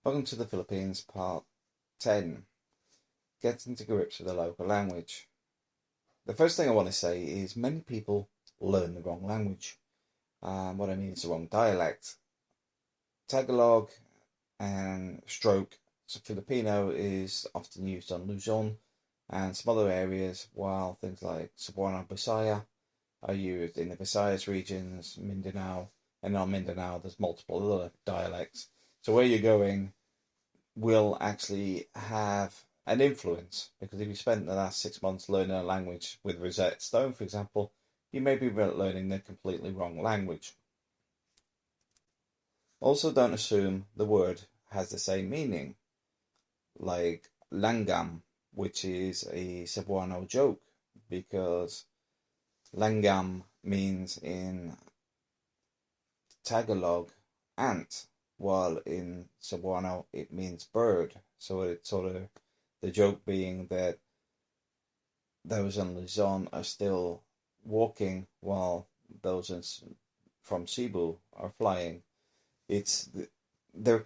Welcome to the Philippines, part 10. Getting to grips with the local language. The first thing I want to say is many people learn the wrong language. What I mean is the wrong dialect. Tagalog and stroke Filipino is often used on Luzon and some other areas, while things like Cebu and Bisaya are used in the Visayas regions, Mindanao, and on Mindanao there's multiple other dialects. So where you're going will actually have an influence, because if you spent the last 6 months learning a language with Rosetta Stone, for example, you may be learning the completely wrong language. Also, don't assume the word has the same meaning, like langam, which is a Cebuano joke, because langam means in Tagalog ant, while in Cebuano it means bird. So it's sort of the joke being that those in Luzon are still walking while those from Cebu are flying. They're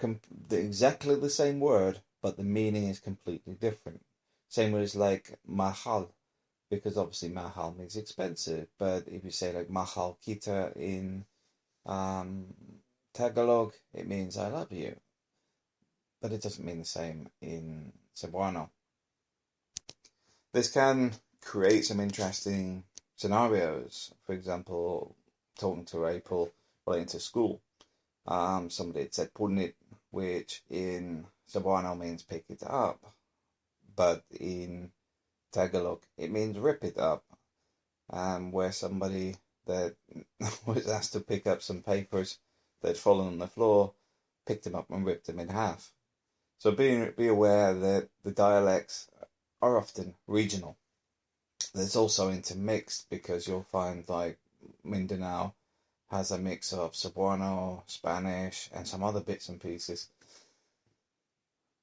exactly the same word, but the meaning is completely different. Same as like mahal, because obviously mahal means expensive, but if you say like mahal kita in Tagalog, it means I love you, but it doesn't mean the same in Cebuano. This can create some interesting scenarios. For example, talking to April relating to school. Somebody had said punit, which in Cebuano means pick it up, but in Tagalog it means rip it up. Where somebody that was asked to pick up some papers that had fallen on the floor picked them up and ripped them in half. So be aware that the dialects are often regional. There's also intermixed, because you'll find like Mindanao has a mix of Cebuano, Spanish, and some other bits and pieces.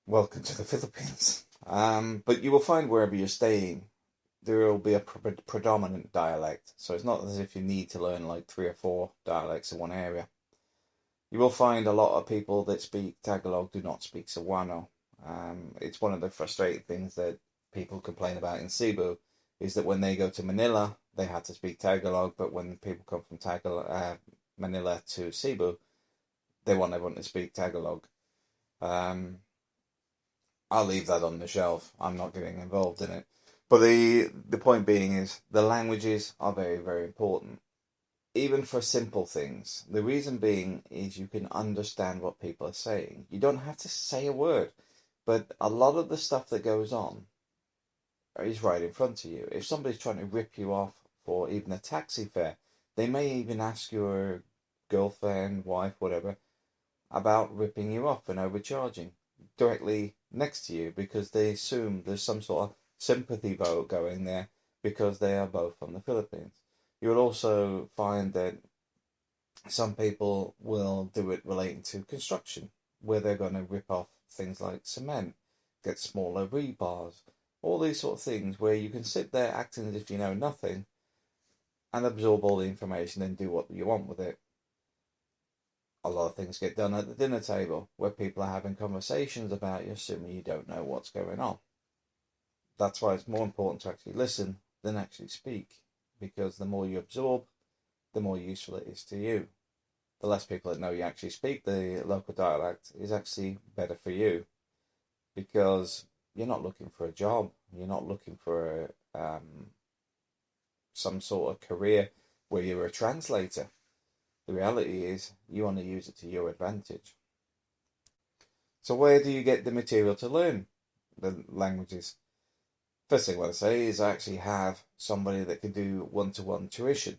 Welcome to the Philippines. But you will find wherever you're staying, there will be a predominant dialect. So it's not as if you need to learn like 3 or 4 dialects in one area. You will find a lot of people that speak Tagalog do not speak Cebuano. It's one of the frustrating things that people complain about in Cebu, is that when they go to Manila, they have to speak Tagalog, but when people come from Manila to Cebu, they want everyone to speak Tagalog. I'll leave that on the shelf. I'm not getting involved in it. But the point being is the languages are very, very important, even for simple things. The reason being is you can understand what people are saying. You don't have to say a word, but a lot of the stuff that goes on is right in front of you. If somebody's trying to rip you off for even a taxi fare, they may even ask your girlfriend, wife, whatever, about ripping you off and overcharging directly next to you, because they assume there's some sort of sympathy vote going there because they are both from the Philippines. You will also find that some people will do it relating to construction, where they're going to rip off things like cement, get smaller rebars, all these sort of things where you can sit there acting as if you know nothing and absorb all the information and do what you want with it. A lot of things get done at the dinner table where people are having conversations about you, assuming you don't know what's going on. That's why it's more important to actually listen than actually speak, because the more you absorb, the more useful it is to you. The less people that know you actually speak the local dialect is actually better for you, because you're not looking for a job. You're not looking for some sort of career where you're a translator. The reality is you want to use it to your advantage. So where do you get the material to learn the languages? First thing I want to say is I actually have somebody that can do one-to-one tuition.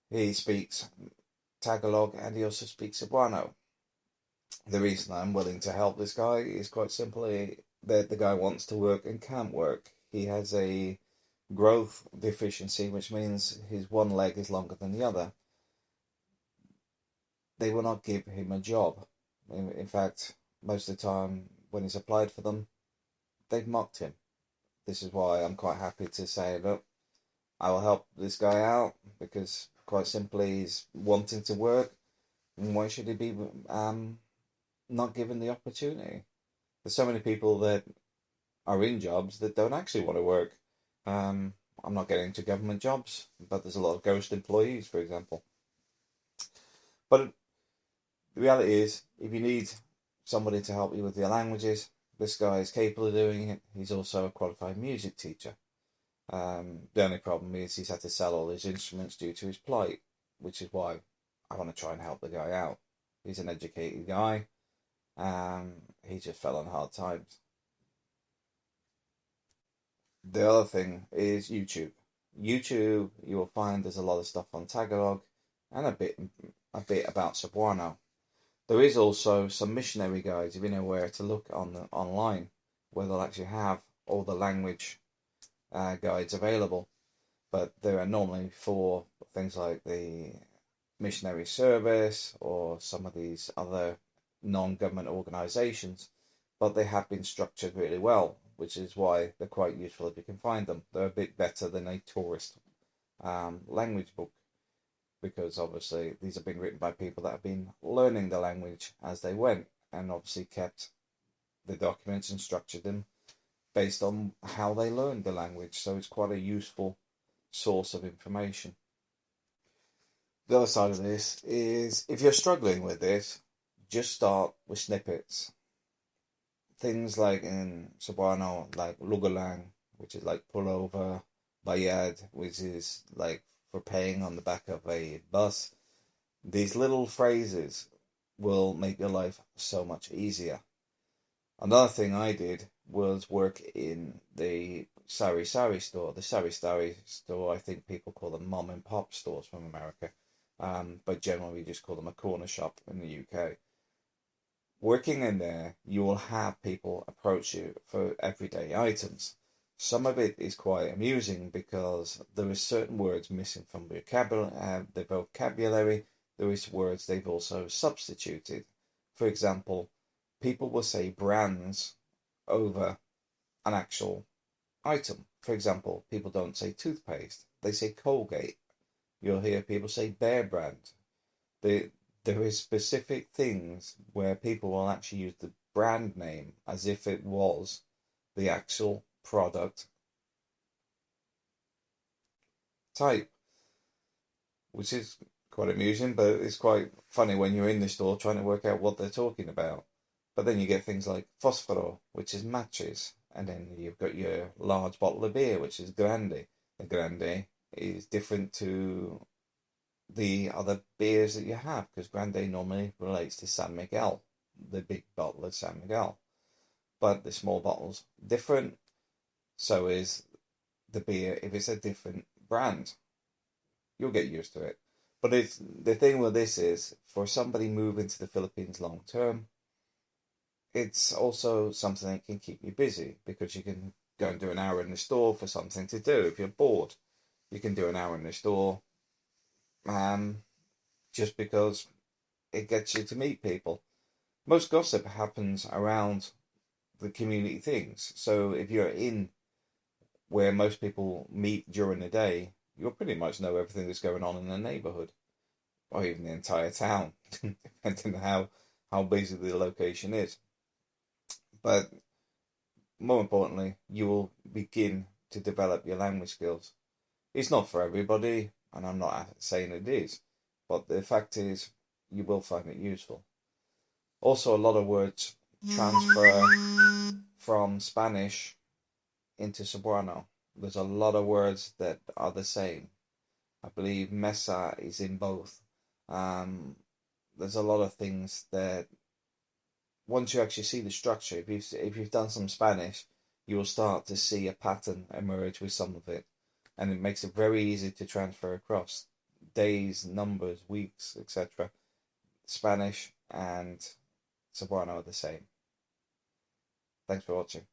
He speaks Tagalog and he also speaks Cebuano. The reason I'm willing to help this guy is quite simply that the guy wants to work and can't work. He has a growth deficiency, which means his one leg is longer than the other. They will not give him a job. In fact, most of the time when he's applied for them, they've mocked him. This is why I'm quite happy to say, look, I will help this guy out, because quite simply he's wanting to work. And why should he be not given the opportunity. There's so many people that are in jobs that don't actually want to work. Um, I'm not getting into government jobs, but there's a lot of ghost employees, for example. But the reality is, if you need somebody to help you with your languages, this guy is capable of doing it. He's also a qualified music teacher. The only problem is he's had to sell all his instruments due to his plight, which is why I want to try and help the guy out. He's an educated guy. He just fell on hard times. The other thing is YouTube. YouTube, you will find there's a lot of stuff on Tagalog and a bit about Cebuano. There is also some missionary guides if you know where to look online, where they'll actually have all the language guides available. But they are normally for things like the missionary service or some of these other non-government organisations, but they have been structured really well, which is why they're quite useful if you can find them. They're a bit better than a tourist language book, because obviously these have been written by people that have been learning the language as they went, and obviously kept the documents and structured them based on how they learned the language. So it's quite a useful source of information. The other side of this is, if you're struggling with this, just start with snippets. Things like in Cebuano, like lugalang, which is like pull over, bayad, which is like for paying on the back of a bus. These little phrases will make your life so much easier. Another thing I did was work in the sari-sari store. The sari-sari store, I think people call them mom and pop stores from America, but generally we just call them a corner shop in the UK. Working in there, you will have people approach you for everyday items. Some of it is quite amusing because there is certain words missing from the vocabulary. There is words they've also substituted. For example, people will say brands over an actual item. For example, people don't say toothpaste, they say Colgate. You'll hear people say Bear Brand. There is specific things where people will actually use the brand name as if it was the actual product type, which is quite amusing, but it's quite funny when you're in the store trying to work out what they're talking about. But then you get things like Fosforo, which is matches, and then you've got your large bottle of beer, which is Grande. The Grande is different to the other beers that you have, because Grande normally relates to San Miguel, the big bottle of San Miguel. But the small bottle's different, so is the beer if it's a different brand. You'll get used to it. But it's the thing with this is, for somebody moving to the Philippines long term, it's also something that can keep you busy, because you can go and do an hour in the store for something to do. If you're bored, you can do an hour in the store, just because it gets you to meet people. Most gossip happens around the community things. So if you're in where most people meet during the day, you'll pretty much know everything that's going on in the neighborhood, or even the entire town, depending on how busy the location is. But more importantly, you will begin to develop your language skills. It's not for everybody, and I'm not saying it is, but the fact is, you will find it useful. Also, a lot of words transfer from Spanish into Cebuano. There's a lot of words that are the same. I believe mesa is in both. There's a lot of things that, once you actually see the structure, if you've done some Spanish, you will start to see a pattern emerge with some of it, and it makes it very easy to transfer across days, numbers, weeks, etc. Spanish and Cebuano are the same. Thanks for watching.